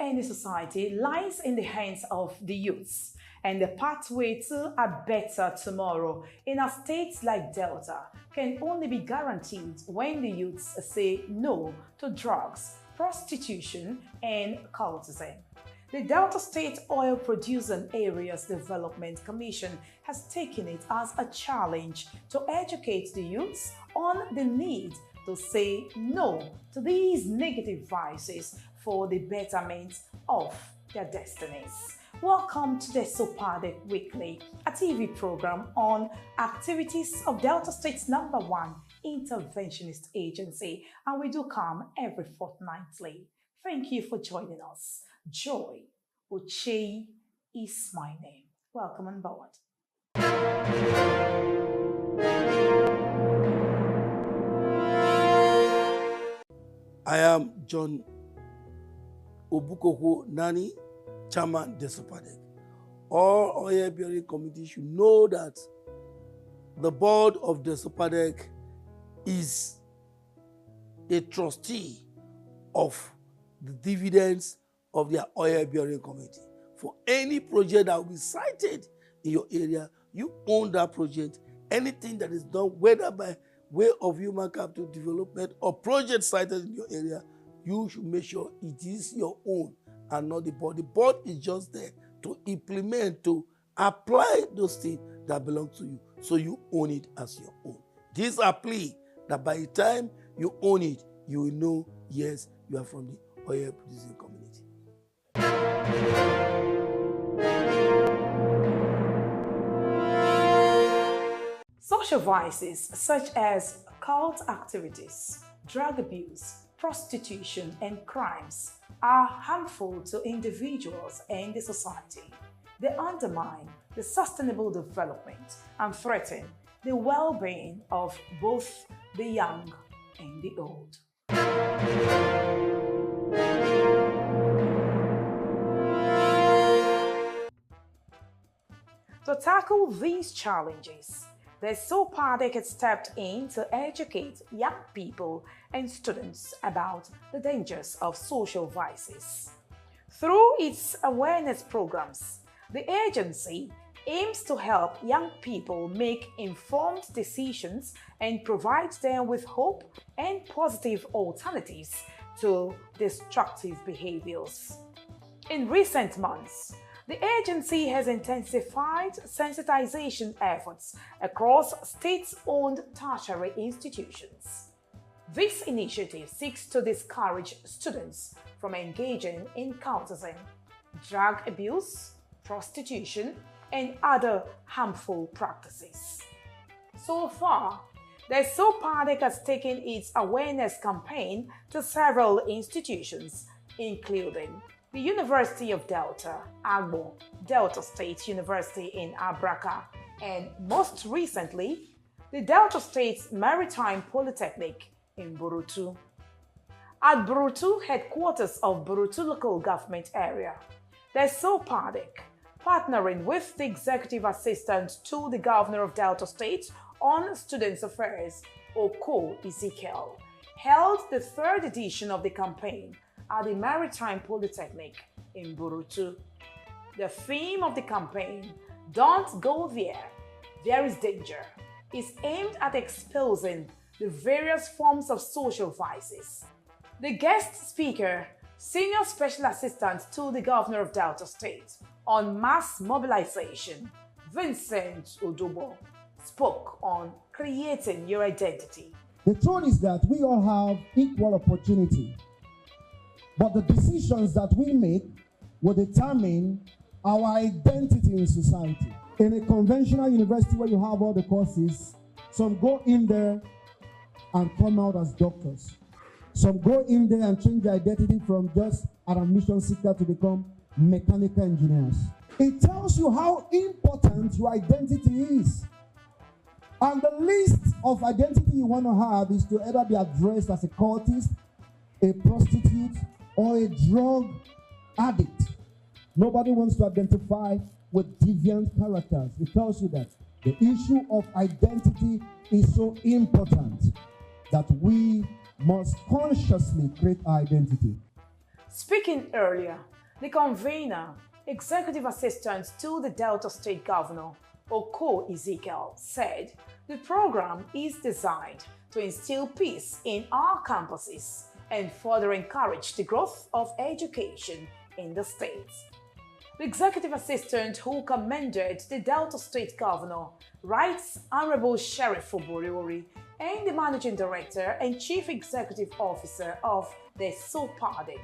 any society lies in the hands of the youths, and the pathway to a better tomorrow in a state like Delta can only be guaranteed when the youths say no to drugs, prostitution, and cultism. The Delta State Oil Producing Areas Development Commission has taken it as a challenge to educate the youths on the need to say no to these negative vices for the betterment of their destinies. Welcome to Desopadec Weekly, a TV program on activities of Delta State's #1 interventionist agency, and we do come every fortnightly. Thank you for joining us. Joy Ochei is my name. Welcome on board. I am John Obukoko Nani, Chairman Desopadec. All oil-bearing committees should know that the board of Desopadec is a trustee of the dividends of their oil-bearing committee. For any project that will be cited in your area, you own that project. Anything that is done, whether by way of human capital development or project cited in your area, you should make sure it is your own and not the board. The board is just there to implement, to apply those things that belong to you, so you own it as your own. This a plea that by the time you own it, you will know, yes, you are from the oil producing community. Social vices such as cult activities, drug abuse, prostitution, and crimes are harmful to individuals and the society. They undermine the sustainable development and threaten the well-being of both the young and the old. To tackle these challenges, the Desopadec has stepped in to educate young people and students about the dangers of social vices. Through its awareness programs, the agency aims to help young people make informed decisions and provide them with hope and positive alternatives to destructive behaviors. In recent months, the agency has intensified sensitization efforts across state-owned tertiary institutions. This initiative seeks to discourage students from engaging in cultism, drug abuse, prostitution, and other harmful practices. So far, the Desopadec has taken its awareness campaign to several institutions, including the University of Delta, Agbo, Delta State University in Abraka, and most recently, the Delta State Maritime Polytechnic in Burutu. At Burutu, headquarters of Burutu local government area, the Desopadec, partnering with the Executive Assistant to the Governor of Delta State on Students' Affairs, Oko Ezekiel, held the third edition of the campaign at the Maritime Polytechnic in Burutu. The theme of the campaign, "Don't Go There is Danger," is aimed at exposing the various forms of social vices. The guest speaker, Senior Special Assistant to the Governor of Delta State on Mass Mobilization, Vincent Odobo, spoke on creating your identity. The truth is that we all have equal opportunity, but the decisions that we make will determine our identity in society. In a conventional university where you have all the courses, some go in there and come out as doctors. Some go in there and change their identity from just an admission seeker to become mechanical engineers. It tells you how important your identity is. And the list of identity you want to have is to either be addressed as a cultist, a prostitute, or a drug addict. Nobody wants to identify with deviant characters. It tells you that the issue of identity is so important that we must consciously create our identity. Speaking earlier, The convener, executive assistant to the Delta State Governor, Oko Ezekiel, said the program is designed to instill peace in our campuses and further encourage the growth of education in the state. The executive assistant who commended the Delta State Governor writes Honorable Sheriff Oboriori and the Managing Director and Chief Executive Officer of Desopadec,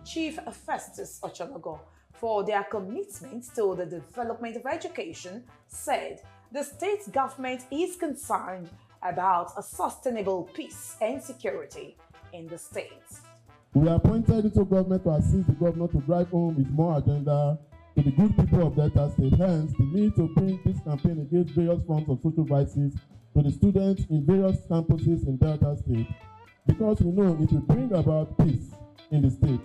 Chief Festus Ochonogo, for their commitment to the development of education, said the state government is concerned about a sustainable peace and security in the state. We are appointed into government to assist the governor to drive home his more agenda to the good people of Delta State. Hence, the need to bring this campaign against various forms of social vices to the students in various campuses in Delta State, because we know it will bring about peace in the state.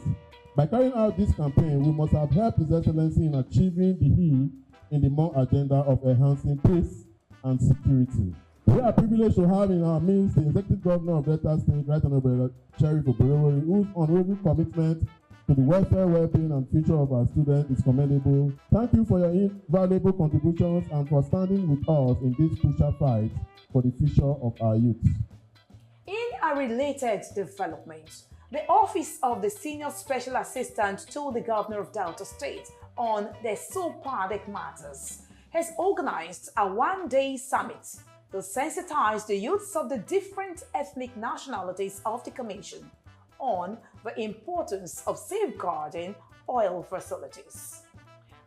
By carrying out this campaign, we must have helped His Excellency in achieving the he in the more agenda of enhancing peace and security. We are privileged to have in our midst the Executive Governor of Delta State, Right Honorable Sheriff Oboriori, whose unwavering commitment to the welfare, well-being, and future of our students is commendable. Thank you for your invaluable contributions and for standing with us in this crucial fight for the future of our youth. In a related development, the Office of the Senior Special Assistant to the Governor of Delta State on the Desopadec matters has organized a one-day summit to sensitize the youths of the different ethnic nationalities of the Commission on the importance of safeguarding oil facilities.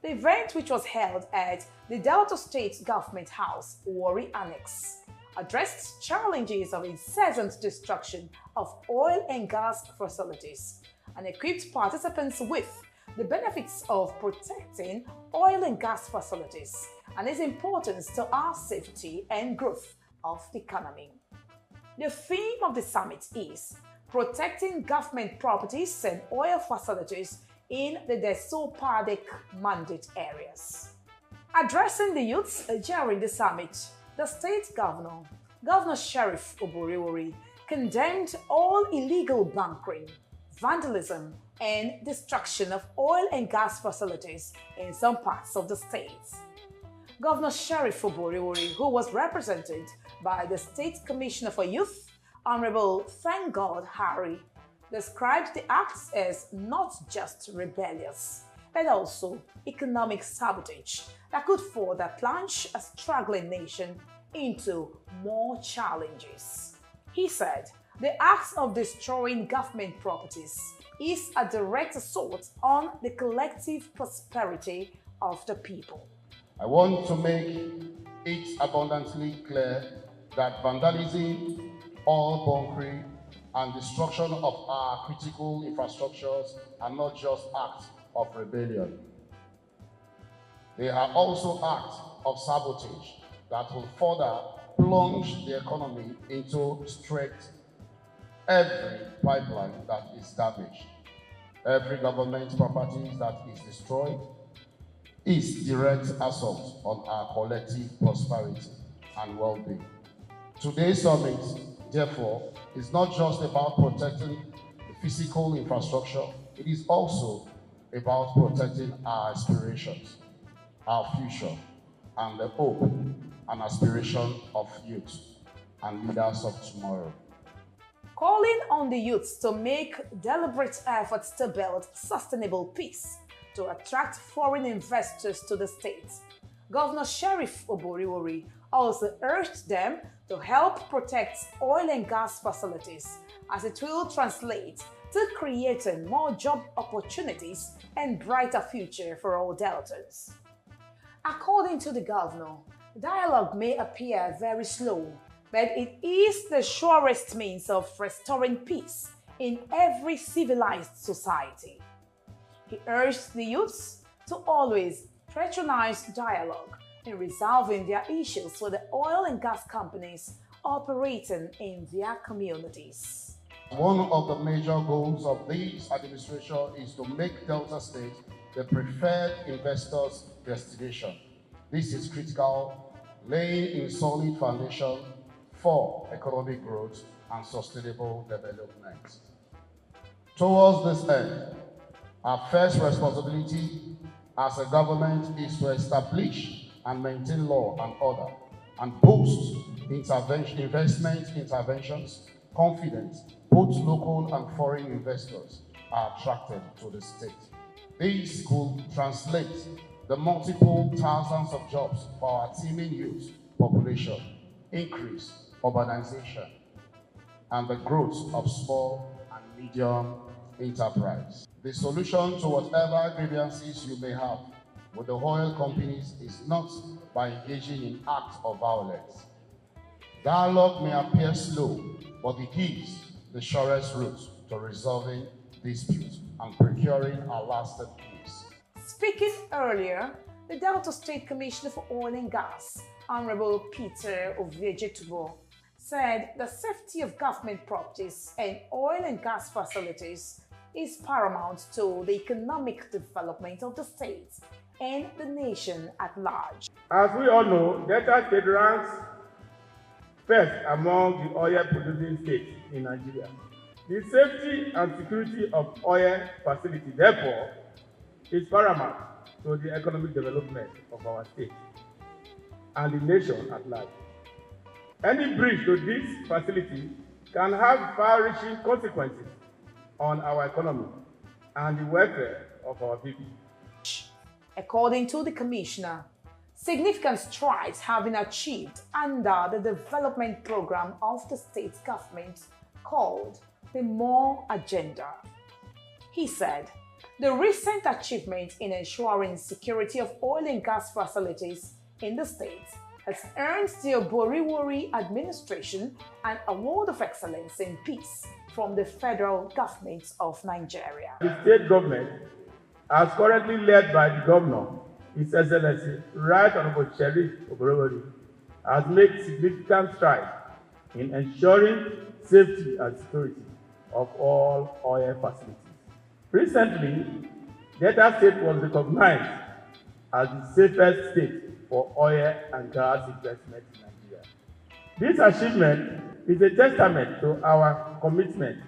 The event, which was held at the Delta State Government House, Warri Annex, addressed challenges of incessant destruction of oil and gas facilities and equipped participants with the benefits of protecting oil and gas facilities and its importance to our safety and growth of the economy. The theme of the summit is protecting government properties and oil facilities in the Desopadec mandate areas. Addressing the youths during the summit, the state governor, Governor Sheriff Oboriori, condemned all illegal bunkering, vandalism, and destruction of oil and gas facilities in some parts of the state. Governor Sheriff Oboriori, who was represented by the State Commissioner for Youth, Honorable Thank God Harry, described the acts as not just rebellious, but also economic sabotage that could further plunge a struggling nation into more challenges. He said the act of destroying government properties is a direct assault on the collective prosperity of the people. I want to make it abundantly clear that vandalism, oil bunkering, and destruction of our critical infrastructures are not just acts of rebellion. They are also acts of sabotage that will further plunge the economy into straits. Every pipeline that is damaged, every government property that is destroyed, is direct assault on our collective prosperity and well-being. Today's summit, therefore, is not just about protecting the physical infrastructure, it is also about protecting our aspirations, our future, and the hope and aspiration of youth and leaders of tomorrow. Calling on the youths to make deliberate efforts to build sustainable peace to attract foreign investors to the state, Governor Sheriff Oboriori also urged them to help protect oil and gas facilities, as it will translate to creating more job opportunities and brighter future for all Deltans. According to the governor, dialogue may appear very slow, but it is the surest means of restoring peace in every civilized society. He urged the youths to always patronize dialogue in resolving their issues with the oil and gas companies operating in their communities. One of the major goals of this administration is to make Delta State the preferred investors' destination. This is critical, laying a solid foundation for economic growth and sustainable development. Towards this end, Our first responsibility as a government is to establish and maintain law and order and boost investment interventions. Confidence, both local and foreign investors are attracted to the state. These could translate the multiple thousands of jobs for our teeming youth population, increase urbanization, and the growth of small and medium enterprise. The solution to whatever grievances you may have with the oil companies is not by engaging in acts of violence. Dialogue may appear slow, but it is the surest route to resolving disputes and procuring a lasting peace. Speaking earlier, the Delta State Commissioner for Oil and Gas, Honorable Peter Oviejetubo, said the safety of government properties and oil and gas facilities is paramount to the economic development of the state and the nation at large. As we all know, Delta State ranks first among the oil-producing states in Nigeria. The safety and security of oil facilities, therefore, is paramount to the economic development of our state and the nation at large. Any breach to this facility can have far-reaching consequences on our economy and the welfare of our people. According to the Commissioner, significant strides have been achieved under the development program of the state government called the More Agenda. He said, the recent achievement in ensuring security of oil and gas facilities in the state has earned the Oboriwori administration an Award of Excellence in Peace from the federal government of Nigeria. The state government, as currently led by the governor, His Excellency Right Honorable Sheriff Oboriwori, has made significant strides in ensuring safety and security of all oil facilities. Recently, Delta State was recognized as the safest state for oil and gas investment in Nigeria. This achievement is a testament to our commitment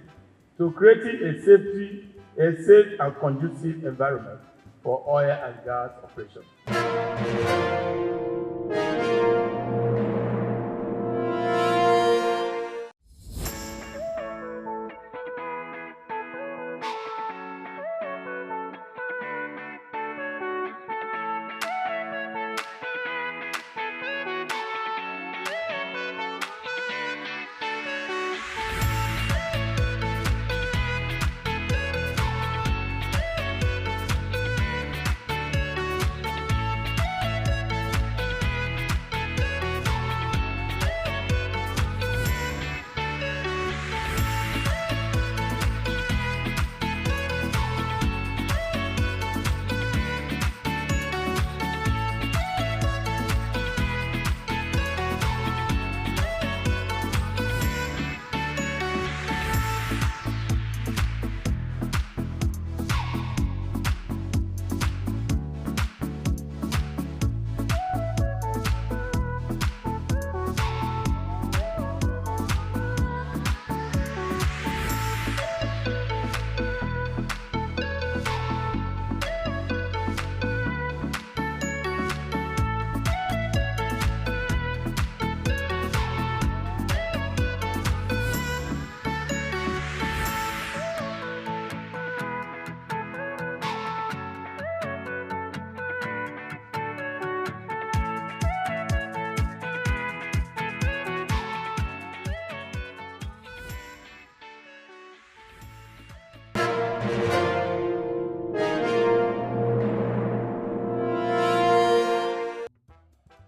to creating a safe and conducive environment for oil and gas operations.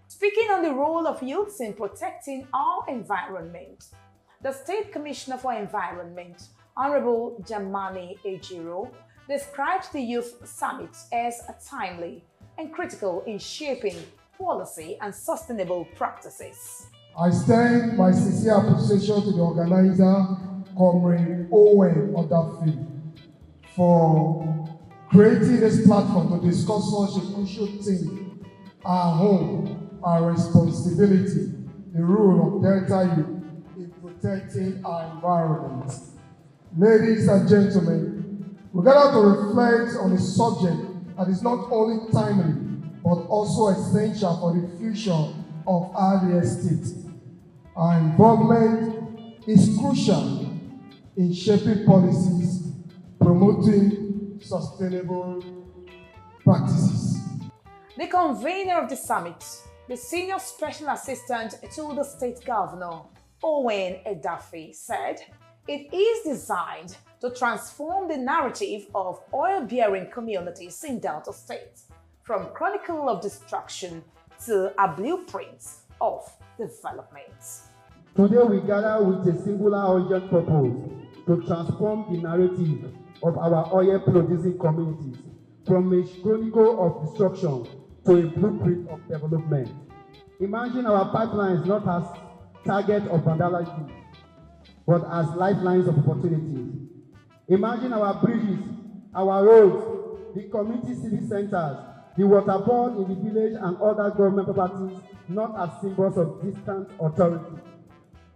Speaking on the role of youths in protecting our environment, the State Commissioner for Environment, Honorable Jamani Ejiro, described the Youth Summit as timely and critical in shaping policy and sustainable practices. I extend my sincere appreciation to the organizer, Comrade Owen Odafi, for creating this platform to discuss such a crucial thing, our home, our responsibility, the role of Delta Youth in protecting our environment. Ladies and gentlemen, We gather to reflect on a subject that is not only timely, but also essential for the future of our real estate. Our involvement is crucial in shaping policies, promoting sustainable practices. The convener of the summit, the Senior Special Assistant to the State Governor, Owen Edafe, said it is designed to transform the narrative of oil-bearing communities in Delta State from chronicle of destruction to a blueprint of development. Today we gather with a singular urgent purpose to transform the narrative of our oil-producing communities from a chronicle of destruction to a blueprint of development. Imagine our pipelines not as target of vandalism, but as lifelines of opportunities. Imagine our bridges, our roads, the community civic centers, the water board in the village and other government properties not as symbols of distant authority,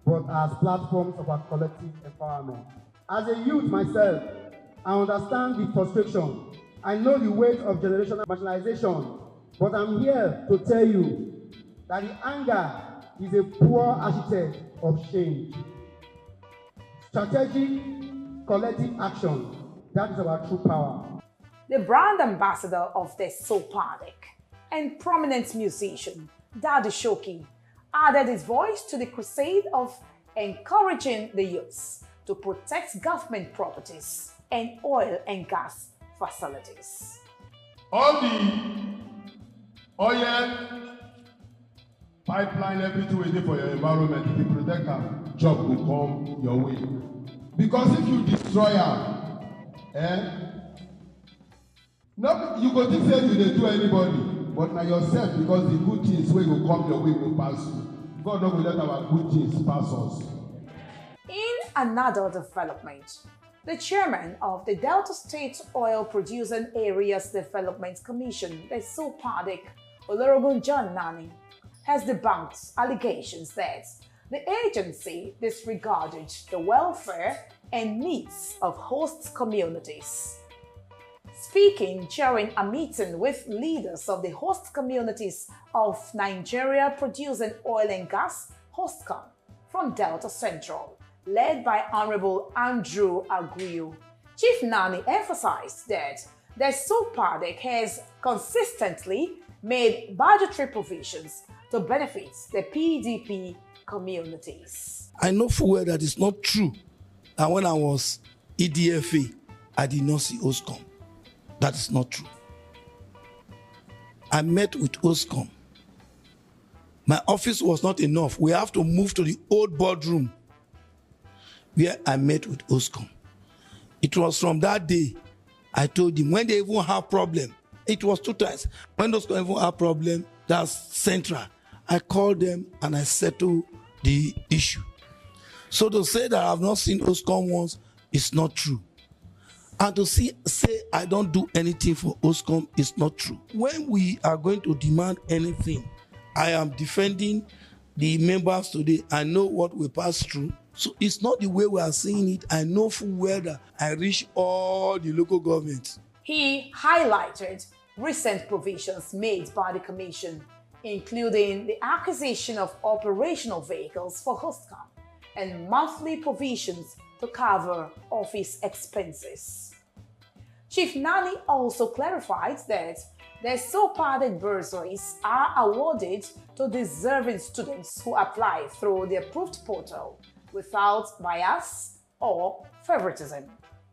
but as platforms of our collective empowerment. As a youth myself, I understand the frustration. I know the weight of generational marginalization, but I'm here to tell you that the anger is a poor architect of change. Strategic, collective action, that is our true power. The brand ambassador of Desopadec and prominent musician Daddy Shoki added his voice to the crusade of encouraging the youths to protect government properties and oil and gas facilities. All the oil pipeline, everything we do for your environment, if you protect them, job will come your way. Because if you destroy them, no, you go think say you dey do anybody, but na yourself, because the good things wey go come your way go pass you. God no go let our good things pass us. In another development, the chairman of the Delta State Oil Producing Areas Development Commission, Desopadec, Olorogun John Nani, has debunked allegations that the agency disregarded the welfare and needs of host communities. Speaking during a meeting with leaders of the host communities of Nigeria Producing Oil and Gas, HOSTCOM, from Delta Central, led by Honorable Andrew Aguiyo, Chief Nani emphasized that Desopadec has consistently made budgetary provisions to benefit the PDP communities. I know full well that it's not true. And when I was EDFA, I did not see HOSTCOM. That is not true. I met with HOSTCOM. My office was not enough. We have to move to the old boardroom where I met with HOSTCOM. It was from that day I told him when they even have problem. It was 2 times. When those even have problem, that's central. I called them and I settled the issue. So to say that I have not seen HOSTCOM once is not true. And to say I don't do anything for HOSTCOM is not true. When we are going to demand anything, I am defending the members today. I know what we pass through. So it's not the way we are seeing it. I know full well that I reach all the local governments. He highlighted recent provisions made by the Commission, including the acquisition of operational vehicles for HOSTCOM and monthly provisions to cover office expenses. Chief Nani also clarified that the Desopadec bursaries are awarded to deserving students who apply through the approved portal without bias or favoritism.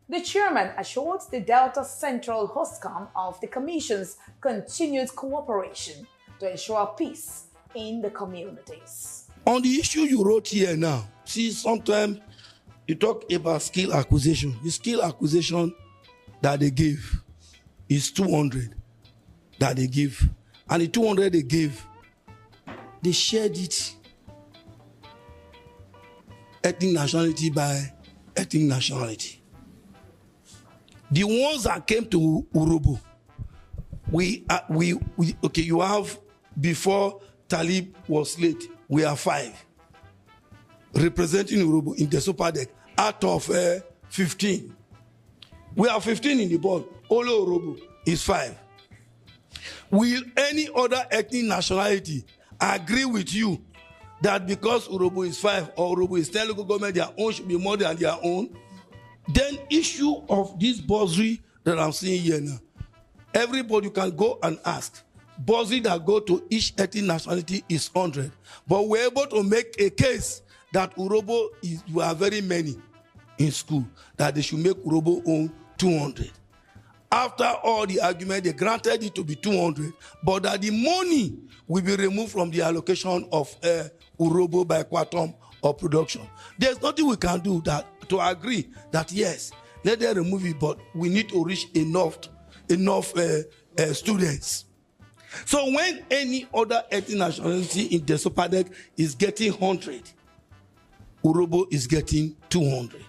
The chairman assured the Delta Central HOSTCOM of the Commission's continued cooperation to ensure peace in the communities. On the issue you wrote here now, see, sometimes you talk about skill acquisition. The skill acquisition that they give is 200 that they give. And the 200 they gave, they shared it ethnic nationality by ethnic nationality. The ones that came to Urobo, okay, you have, before Talib was late, we are 5 representing Urobo in Desopadec out of 15. We are 15 in the board. Only Orobo is 5. Will any other ethnic nationality agree with you that because Orobo is 5 or Orobo is telling local government their own should be more than their own? Then issue of this bursary that I'm seeing here now. Everybody can go and ask. Bursary that go to each ethnic nationality is 100. But we're able to make a case that Orobo is, we are very many in school, that they should make Orobo own 200. After all the argument, they granted it to be 200, but that the money will be removed from the allocation of Orobo by Quantum or production. There's nothing we can do that to agree that yes, let them remove it, but we need to reach enough students. So when any other ethnic nationality in Desopadec is getting 100, Orobo is getting 200.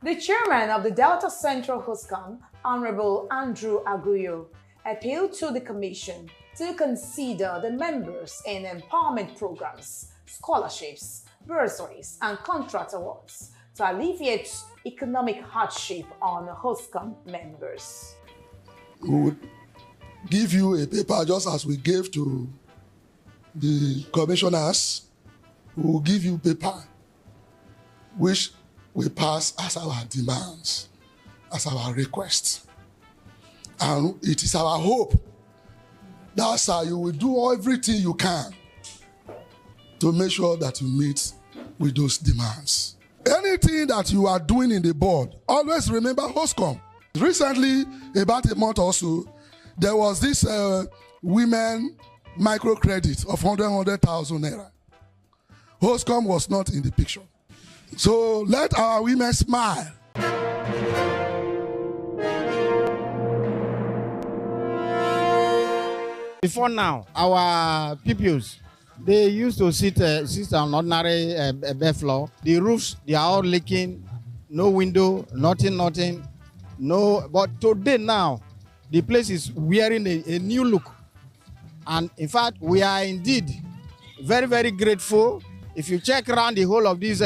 The chairman of the Delta Central HOSCAM, Honorable Andrew Aguyo, appealed to the commission to consider the members in empowerment programs, scholarships, bursaries, and contract awards to alleviate economic hardship on HOSCAM members. We would give you a paper just as we gave to the commissioners. We will give you paper which we pass as our demands, as our requests. And it is our hope that, sir, you will do everything you can to make sure that you meet with those demands. Anything that you are doing in the board, always remember HOSCAM. Recently, about a month or so, there was this women microcredit of 100,000 naira. HOSCAM was not in the picture. So let our women smile. Before now, our pupils, they used to sit on ordinary bed floor. The roofs, they are all leaking, no window, nothing. No, but today now, the place is wearing a new look. And in fact, we are indeed very, very grateful. If you check around the whole of this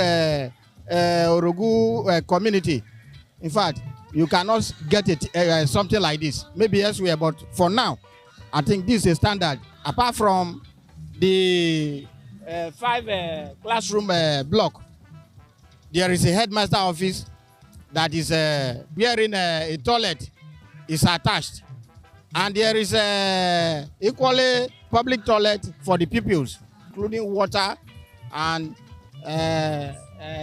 Orogu community, in fact, you cannot get it something like this. Maybe elsewhere, but for now, I think this is a standard. Apart from the 5 classroom block, there is a headmaster office that is wherein a toilet is attached. And there is equally public toilet for the pupils, including water and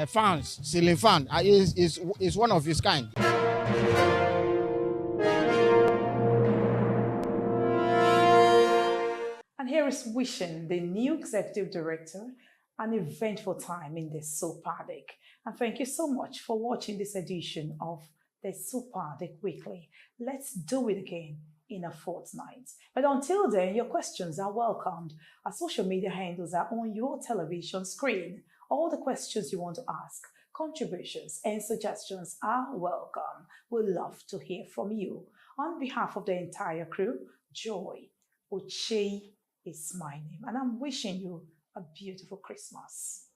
fans, ceiling fan. Is one of its kind. And here is wishing the new executive director an eventful time in Desopadec. And thank you so much for watching this edition of Desopadec Weekly. Let's do it again in a fortnight. But until then, your questions are welcomed. Our social media handles are on your television screen. All the questions you want to ask, contributions and suggestions are welcome. We'd love to hear from you. On behalf of the entire crew, Joy Oche is my name, and I'm wishing you a beautiful Christmas.